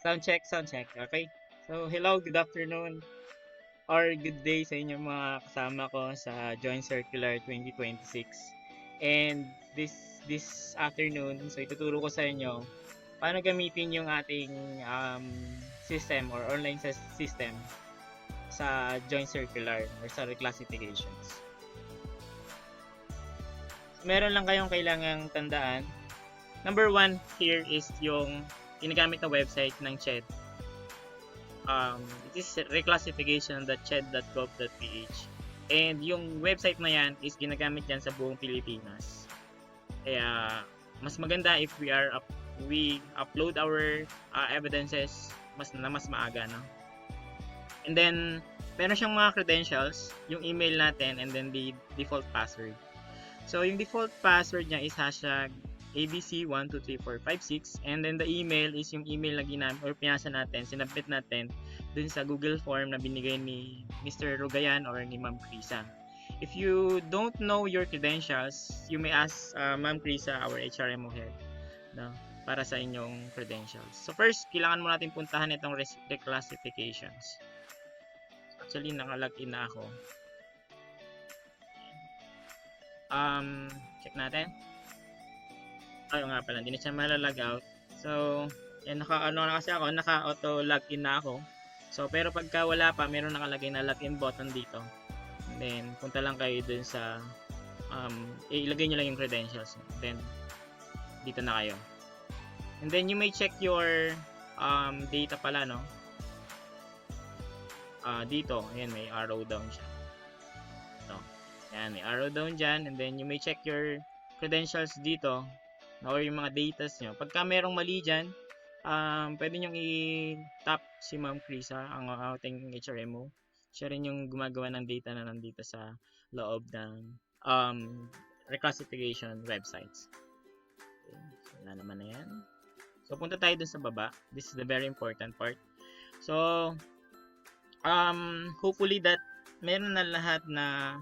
Sound check, sound check. Okay. So, hello, good afternoon or good day sa inyong mga kasama ko sa Joint Circular 2026. And this afternoon, so ituturo ko sa inyo paano gamitin yung ating system or online system sa Joint Circular or sa reclassifications. Meron lang kayong kailangang tandaan. Number one here is yung ginagamit na website ng CHED. It is reclassification.ched.gov.ph, and yung website na yan is ginagamit yan sa buong Pilipinas. Kaya mas maganda if we upload our evidences mas maaga, no? And then meron siyang mga credentials, yung email natin, and then the default password. So yung default password niya is hashtag ABC12345 and then the email is yung email na ginamit or pinasa natin, sinabit natin dun sa Google form na binigay ni Mr. Rugayan or ni Ma'am Krisa. If you don't know your credentials, you may ask Ma'am Krisa, our HRMO head, no, para sa inyong credentials. So first, kailangan mo natin puntahan itong reclassifications. Actually, naka-login na ako. Check natin. Ano nga pala, hindi na siya malalag out. So, yan, naka-auto login na ako. So, pero pagka wala pa, meron nakalagay na login button dito. And then, punta lang kayo dun sa, ilagay nyo lang yung credentials. Then, dito na kayo. And then, you may check your data pala, no? Dito, ayan, may arrow down siya. So, ayan, may arrow down dyan. And then, you may check your credentials dito or yung mga datas nyo. Pagka merong mali dyan, pwede nyo i-tap si Ma'am Krisa, ang ating HRMO. Siya rin yung gumagawa ng data na nandito sa loob ng reclassification websites. Okay. So, wala naman na yan. So, punta tayo dun sa baba. This is the very important part. So, hopefully that meron na lahat na.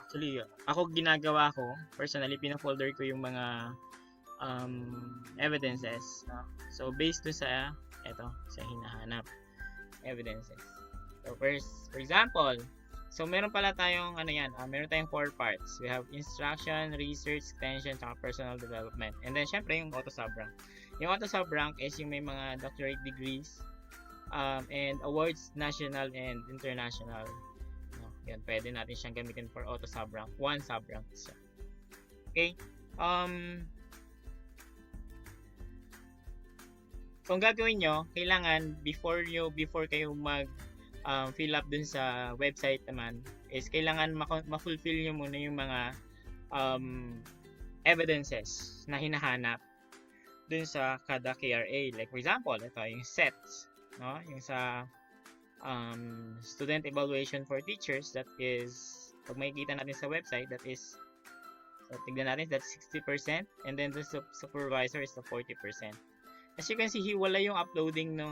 Actually, ako ginagawa ko, personally, pina-folder ko yung mga evidences. No? So, based to sa, sa hinahanap evidences. So, first, for example, so meron pala tayong, meron tayong 4 parts. We have instruction, research, extension, saka personal development. And then, syempre, yung auto-subrank. Yung auto-subrank is yung may mga doctorate degrees and awards, national and international. Yan, pwede natin siyang gamitin for auto subrank. One subrank siya. Okay? So, ang gagawin nyo, kailangan before kayo mag fill up dun sa website naman, is kailangan ma-fulfill nyo muna yung mga evidences na hinahanap dun sa kada KRA. Like for example, ito yung sets, no? Yung sa student evaluation for teachers, that is, pag makikita natin sa website, that is, so tignan natin, that's 60%, and then the supervisor is the 40%. As you can see, hiwala yung uploading ng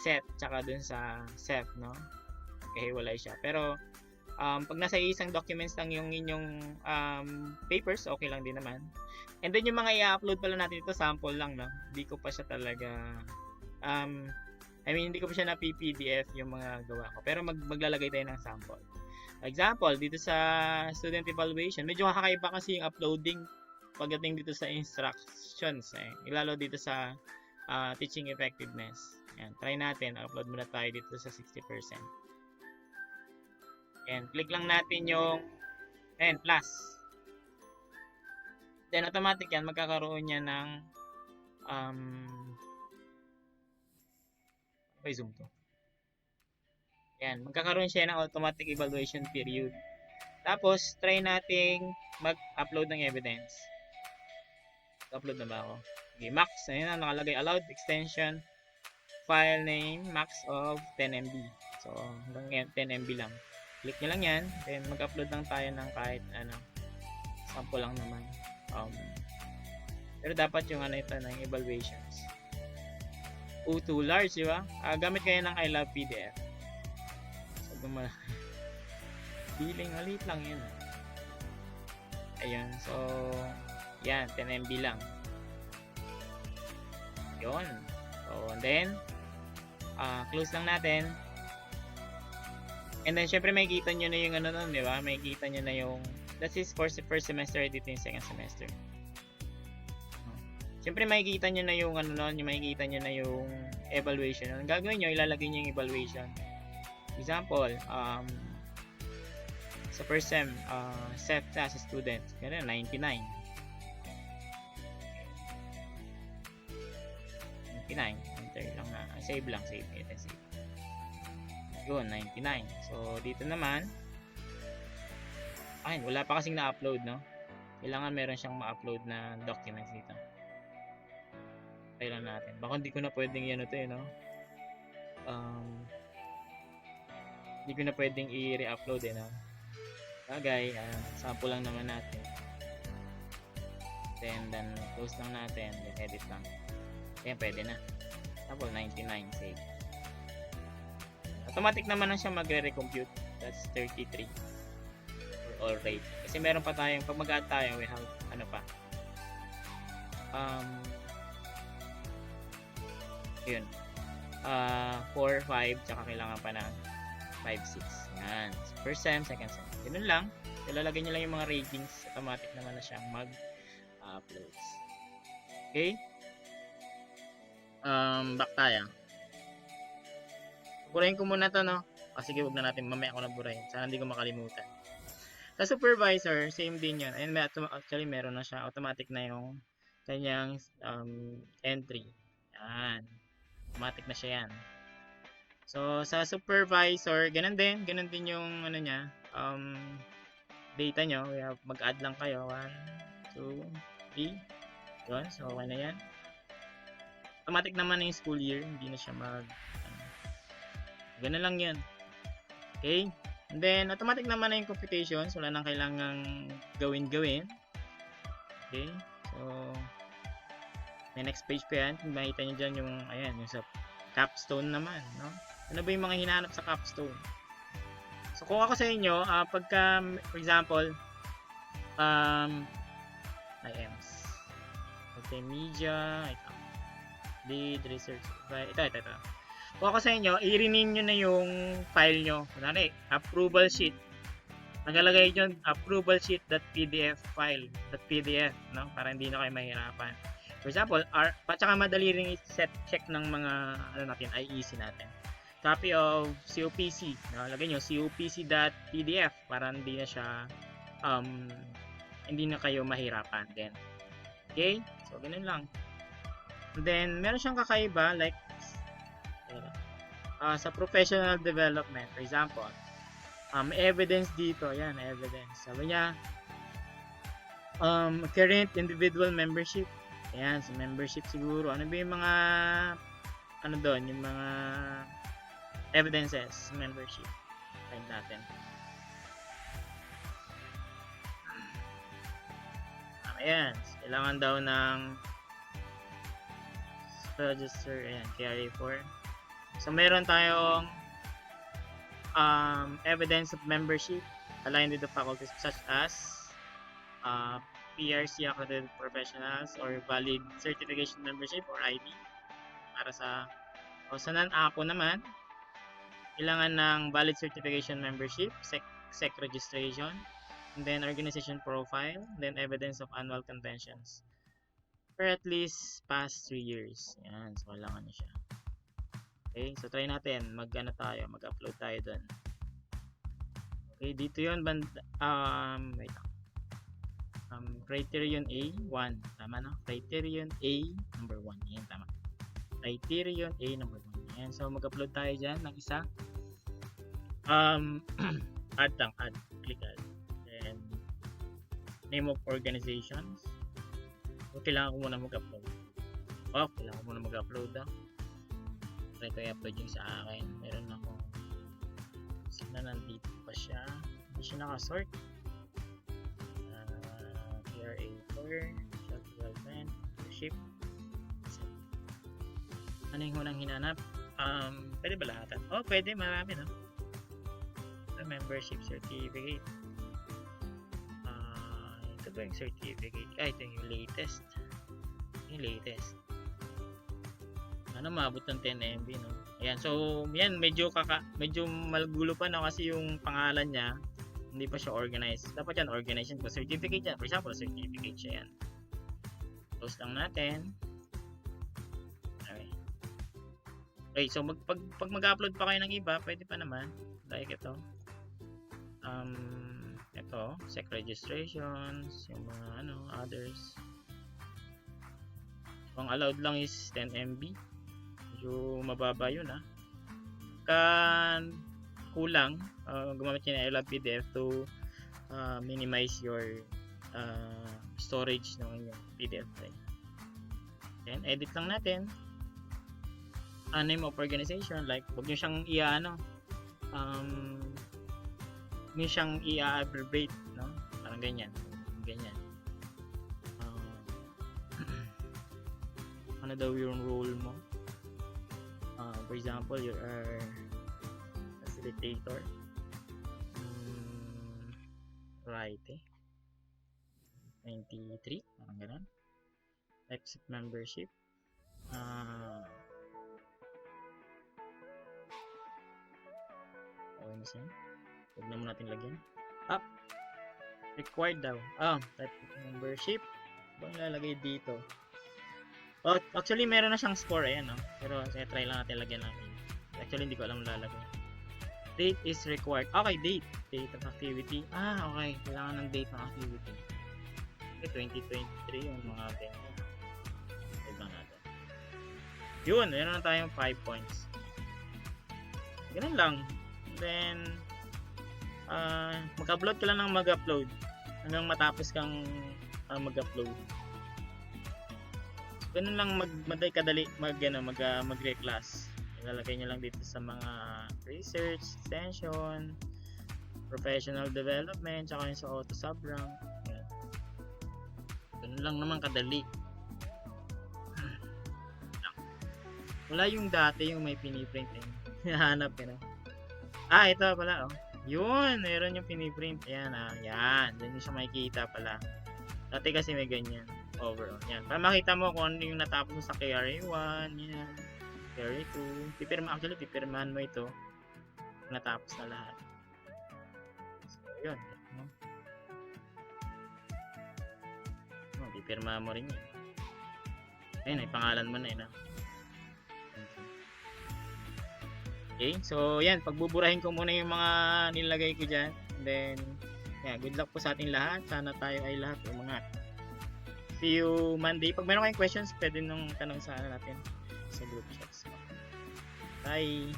set tsaka dun sa SEF, no? Kahiwalay siya. Pero pag nasa isang documents lang yung inyong papers, okay lang din naman. And then yung mga i-upload pala natin ito, sample lang, no? Hindi ko pa siya talaga hindi ko pa siya na PPDF yung mga gawa ko. Pero maglalagay tayo ng sample. Example, dito sa student evaluation, medyo kakaiba kasi yung uploading pagdating dito sa instructions. Ilalo dito sa teaching effectiveness. Ayan, try natin. Upload muna tayo dito sa 60%. And click lang natin yung plus. Then automatic yan, magkakaroon niya ng zoom to. Yan, magkakaroon siya ng automatic evaluation period. Tapos, try nating mag-upload ng evidence. Upload na ba ako? Okay, max. Ayun na, nakalagay allowed extension file name max of 10 MB. So, hanggang 10 MB lang. Click nyo lang yan. Then, mag-upload lang tayo ng kahit sample lang naman. Pero dapat yung ito ng evaluations. O2 large, di ba? Gamit kayo ng I Love PDF. So, billing, maliit lang yun. Ayun, so, yan, 10 MB lang. Yun. So, and then, close lang natin. And then, syempre, makikita nyo na yung ano nun, di ba? Makikita nyo na yung, that is for the first semester, dito yung second semester. Syempre, makikita nyo na yung ano nun, yung makikita nyo na yung evaluation. Ang gagawin nyo, ilalagay nyo yung evaluation. Example, sa first sem, set as a student, ganun, 99. 99. Enter lang na. Save lang. Save. Save. Yun, 99. So, dito naman, ay, wala pa kasing na-upload, no? Kailangan meron siyang ma-upload na documents dito. Try lang natin. Baka hindi ko na pwedeng yan ito, no? Hindi ko na pwedeng i-re-upload, no? Bagay, sample lang naman natin. Then, close lang natin. Then, edit lang. Ayan, pwede na. Sample 99, save. Automatic naman na siya magre-recompute. That's 33 for all rate. Kasi meron pa tayong, pag mag-add tayo, we have, ano pa. Yun. 4, 5, tsaka kailangan pa na 5, 6. Yan. First sem, second sem. Ganun lang. Ilalagay nyo lang yung mga ratings. Automatic naman na siyang mag-uploads. Okay? Back tayo. Burahin ko muna to, no? Sige, huwag na natin. Mamaya ko na burahin. Sana hindi ko makalimutan. Sa supervisor, same din yun. Ayun, actually, meron na siya. Automatic na yung kanyang entry. Yan. Automatic na siya yan. So, sa supervisor, ganun din. Ganun din yung, ano niya, data nyo. Mag-add lang kayo. 1, 2, 3. Yun. So, okay na yan. Automatic naman na yung school year. Hindi na siya ganun lang yan. Okay? And then, automatic naman na yung computations. Wala nang kailangang gawin-gawin. Okay? So, may next page pa yan. Kung makita nyo dyan yung, ayan, yung sa capstone naman, no? Ano ba yung mga hinahanap sa capstone? So, kung ako sa inyo, pagka, for example, IMs. Okay, media, ito. Lead, research, ito. Kung ako sa inyo, i-rename nyo na yung file nyo. Kunwari, approval sheet. Nagalagay dyan, approval sheet.pdf file, .pdf, no? Para hindi na kayo mahirapan. For example, tsaka madali rin check ng mga, ano natin, IEC natin. Copy of COPC. Nakalagay nyo, COPC.pdf para hindi na siya, hindi na kayo mahirapan din. Okay? So, ganun lang. And then, meron siyang kakaiba, like, sa professional development, for example, evidence dito, yan, evidence. Sabi niya, current individual membership. Ayan, sa membership siguro. Ano ba yung mga, ano doon, yung mga evidences, membership. Find natin. Ayan, kailangan daw ng register, ayan, carry for. So, meron tayong evidence of membership aligned with the faculties such as PRC accredited professionals or valid certification membership or ID. Para sa sa non-ACO naman, kailangan ng valid certification membership, SEC registration, and then organization profile, and then evidence of annual conventions for at least past 3 years. Yan, so kailangan nyo siya. Okay, so try natin, mag-upload tayo doon. Okay, dito yun, wait. Criterion A, 1. Tama na? Criterion A, number 1. Yan, tama. Criterion A, number 1. Yan, so mag-upload tayo dyan ng isa. Add. Click add. Then, name of organizations. So, kailangan ko muna mag-upload. Kailangan ko muna mag-upload. Try ko i-upload yung sa akin. Meron ako. Sana nandito pa siya. Hindi siya nakasort. PRA4, Self Development, Ship. Ano yung unang hinanap? Pwede ba lahatan? Pwede. Marami, no? Membership certificate. Ito ba yung certificate? Ito yung latest. Sana maabot ng 10 MB, no? Ayan, so yan, medyo magulo pa na kasi yung pangalan niya, hindi pa siya organized. Dapat yan, organization po. Certificate yan. For example, certificate siya yan. Close lang natin. Okay, so pag mag-upload pa kayo ng iba, pwede pa naman. Like ito. Ito, sec registrations, yung mga others. So, ang allowed lang is 10 MB. Medyo mababa yun kulang, gumamit kayo ng iLab PDF to minimize your storage ng inyong PDF file. Then, edit lang natin. Name of organization, like huwag nyo siyang i-abbreviate, no? Parang ganyan. Ano daw yung role mo? For example, you are facilitator. Right, 93, parang ganun. Exit membership. Okay na siya. Huwag na muna natin lagyan. Required daw. Type of membership. Bang lalagay dito? Actually, meron na siyang score. Ayan, no? Pero try lang natin lagyan natin. Actually, hindi ko alam lalagay. Date is required. Okay, date. Date of activity. Okay. Kailangan ng date ng activity. Okay, 2023 yung mga ganyan. Ito lang natin. Yun, meron na tayong 5 points. Ganun lang. Then, mag-upload ka lang ng mag-upload hanggang matapos kang mag-upload. So, ganun lang kadali mag-reclass. Ilalagay nyo lang dito sa mga research, extension, professional development, tsaka yung sa auto subrank. Ganun lang naman kadali. Wala yung dati yung may piniprint hinahanap ito pala yun, meron yung piniprint. Ayan yan, dun yung siya makikita pala. Dati kasi may ganyan overall. Yan, para makita mo kung ano yung natapos mo sa KRA1, yan, KRA2. Pipirmahan mo ito natapos na lahat. So yun, pipirmahan mo rin yan. Ayun, pangalan mo na Okay, so yan, pagbuburahin ko muna yung mga nilagay ko dyan. Then, good luck po sa ating lahat. Sana tayo ay lahat umangat. See you Monday. Pag meron kayong questions, pwede nung tanong sa natin sa group chats. Bye!